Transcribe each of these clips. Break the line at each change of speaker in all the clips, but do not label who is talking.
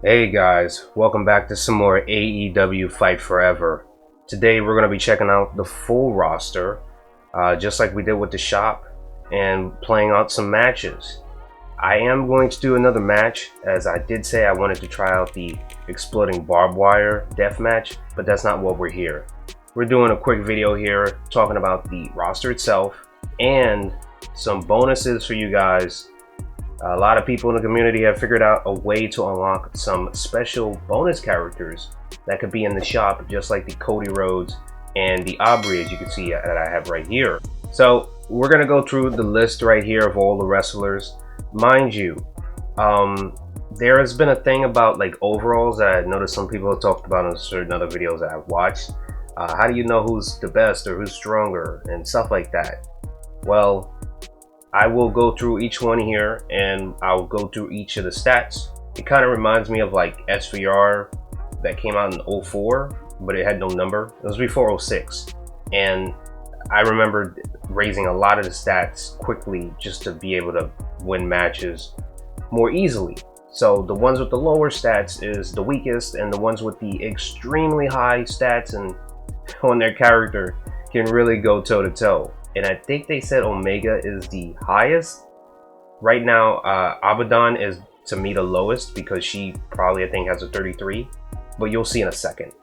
Hey guys, welcome back to some more AEW Fight Forever. Today we're going to be checking out the full roster, just like we did with the shop, and playing out some matches. I am going to do another match, as I did say I wanted to try out the exploding barbed wire death match, but that's not what we're here. We're doing a quick video here talking about the roster itself and some bonuses for you guys. A lot of people in the community have figured out a way to unlock some special bonus characters that could be in the shop, just like the Cody Rhodes and the Aubrey, as you can see that I have right here. So we're going to go through the list right here of all the wrestlers. Mind you, there has been a thing about like overalls that I noticed some people have talked about in certain other videos that I've watched. How do you know who's the best or who's stronger and stuff like that? Well, I will go through each one here and I'll go through each of the stats. It kind of reminds me of like SVR that came out in 04, but it had no number. It was before 06. And I remember raising a lot of the stats quickly just to be able to win matches more easily. So the ones with the lower stats is the weakest, and the ones with the extremely high stats and on their character can really go toe to toe. And I think they said Omega is the highest. Right now, Abaddon is, to me, the lowest because she probably, I think, has a 33. But you'll see in a second.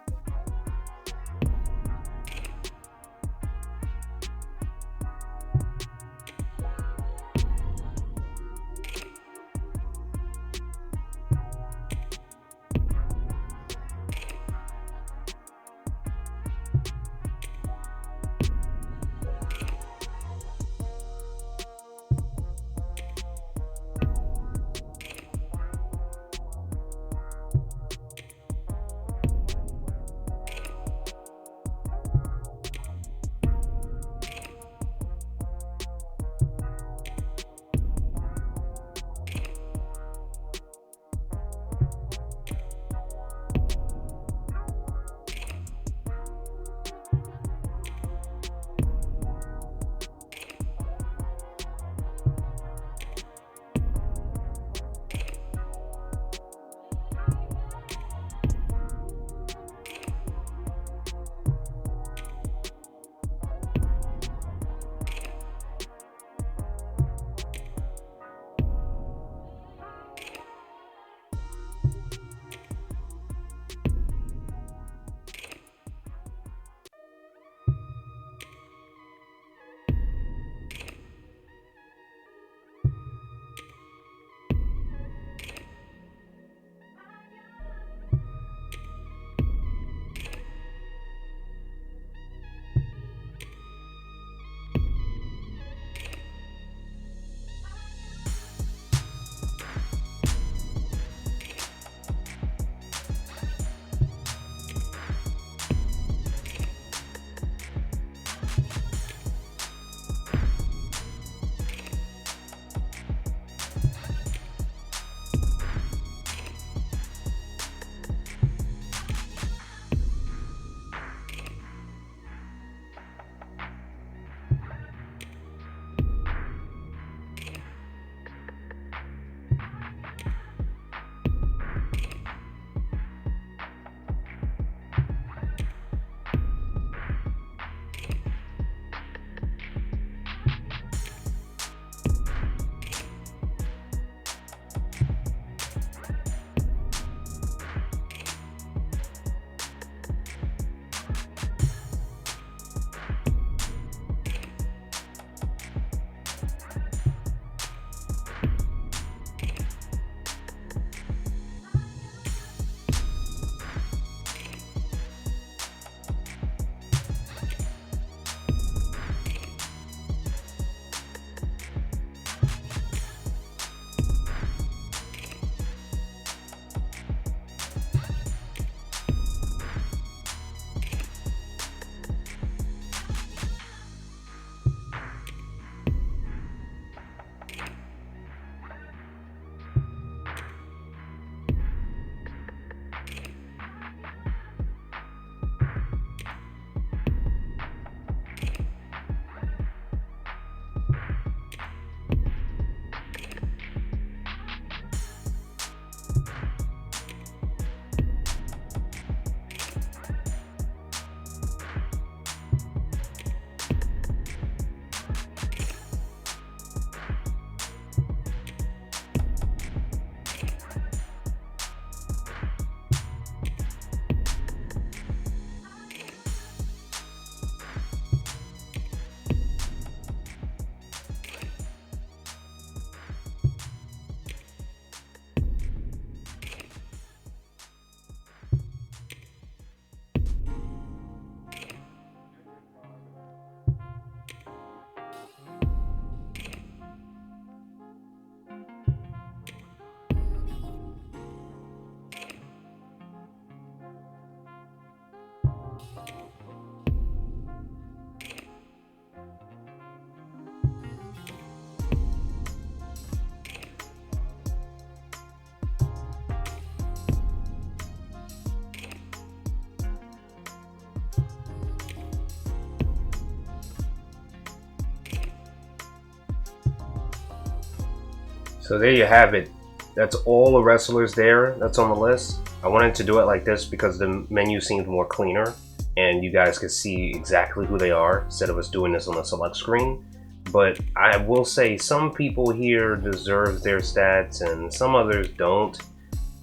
So there you have it. That's all the wrestlers there that's on the list. I wanted to do it like this because the menu seemed more cleaner and you guys could see exactly who they are instead of us doing this on the select screen. But I will say some people here deserve their stats and some others don't.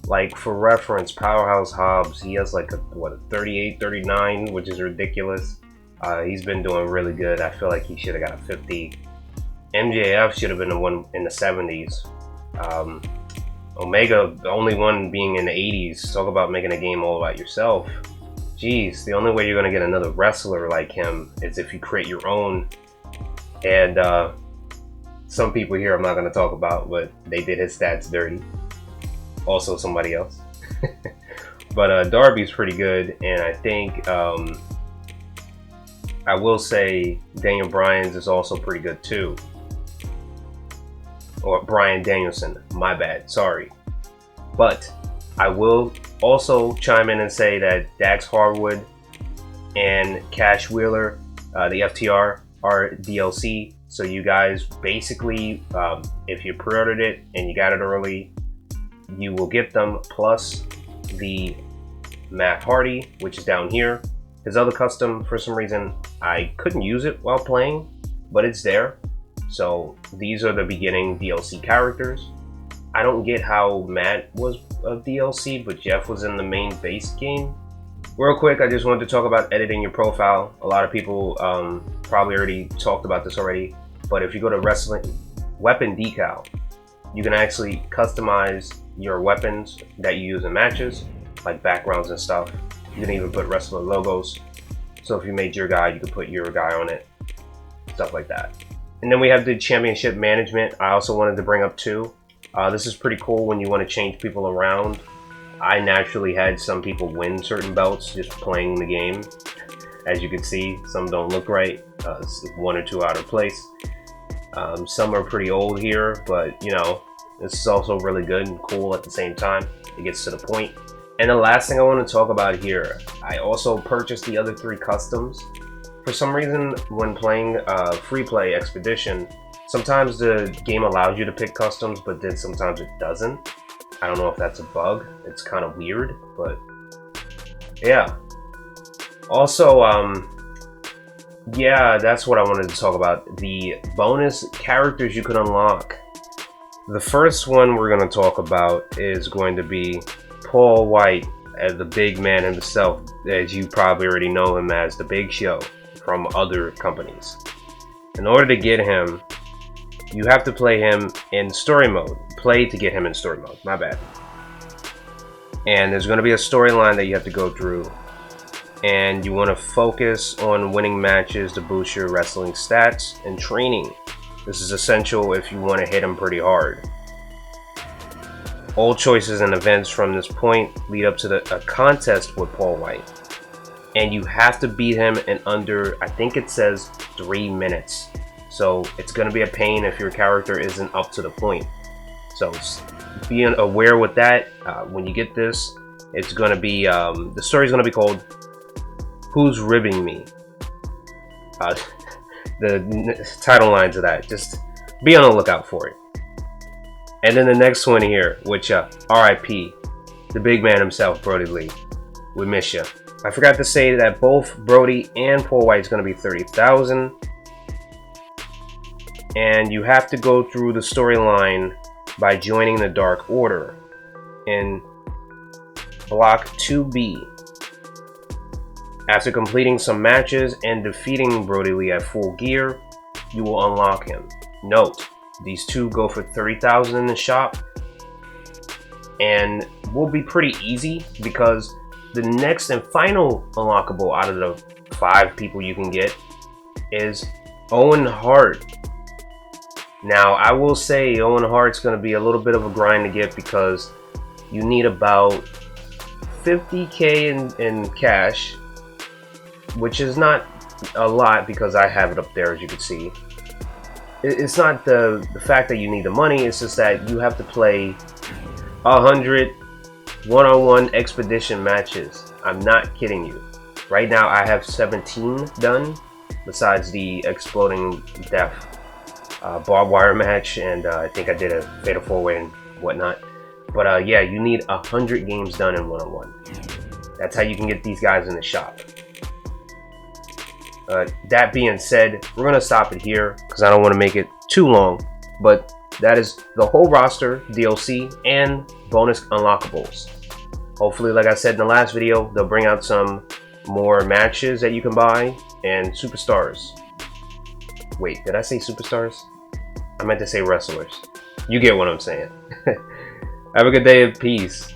Like for reference, Powerhouse Hobbs, he has like a 38, 39, which is ridiculous. He's been doing really good. I feel like he should have got a 50. MJF should have been the one in the 70s. Omega, the only one being in the 80s. Talk about making a game all about yourself. Jeez, the only way you're going to get another wrestler like him is if you create your own. And some people here I'm not going to talk about, but they did his stats dirty. Also somebody else. But Darby's pretty good, and I think I will say Daniel Bryan's is also pretty good too. Or Bryan Danielson, my bad, sorry. But I will also chime in and say that Dax Harwood and Cash Wheeler, the FTR, are DLC. So you guys basically, if you pre-ordered it and you got it early, you will get them, plus the Matt Hardy, which is down here. His other custom, for some reason, I couldn't use it while playing, but it's there. So these are the beginning DLC characters. I don't get how Matt was a DLC, but Jeff was in the main base game. Real quick, I just wanted to talk about editing your profile. A lot of people probably already talked about this already, but if you go to Wrestling Weapon Decal, you can actually customize your weapons that you use in matches, like backgrounds and stuff. You can even put wrestler logos. So if you made your guy, you can put your guy on it, stuff like that. And then we have the championship management. I also wanted to bring up too. This is pretty cool when you want to change people around. I naturally had some people win certain belts just playing the game. As you can see, some don't look right. One or two out of place. Some are pretty old here, but you know, this is also really good and cool at the same time. It gets to the point. And the last thing I want to talk about here, I also purchased the other 3 customs. For some reason, when playing free play Expedition, sometimes the game allows you to pick customs, but then sometimes it doesn't. I don't know if that's a bug. It's kind of weird, but yeah. Also, yeah, that's what I wanted to talk about. The bonus characters you can unlock. The first one we're going to talk about is going to be Paul Wight, as the big man himself, as you probably already know him as the Big Show from other companies. In order to get him, you have to play him in story mode. Play to get him in story mode, my bad. And there's going to be a storyline that you have to go through. And you want to focus on winning matches to boost your wrestling stats and training. This is essential if you want to hit him pretty hard. All choices and events from this point lead up to a contest with Paul Wight. And you have to beat him in under, I think it says 3 minutes. So it's going to be a pain if your character isn't up to the point. So being aware with that, when you get this, it's going to be, the story's going to be called Who's Ribbing Me? The title lines of that, just be on the lookout for it. And then the next one here, which RIP, the big man himself, Brodie Lee. We miss you. I forgot to say that both Brodie and Paul Wight's going to be 30,000. And you have to go through the storyline by joining the Dark Order in Block 2B. After completing some matches and defeating Brodie Lee at full gear, you will unlock him. Note, these two go for 30,000 in the shop and will be pretty easy because the next and final unlockable out of the 5 people you can get is Owen Hart. Now, I will say Owen Hart's going to be a little bit of a grind to get because you need about 50k in cash, which is not a lot because I have it up there, as you can see. It's not the fact that you need the money, it's just that you have to play 100 one-on-one expedition matches. I'm not kidding you. Right now I have 17 done, besides the exploding death barbed wire match, and I think I did a fatal 4-way and whatnot. But yeah, you need 100 games done in one-on-one. That's how you can get these guys in the shop. That being said, we're gonna stop it here because I don't want to make it too long. But that is the whole roster, DLC, and bonus unlockables. Hopefully, like I said in the last video, they'll bring out some more matches that you can buy and superstars. Wait, did I say superstars? I meant to say wrestlers. You get what I'm saying. Have a good day of peace.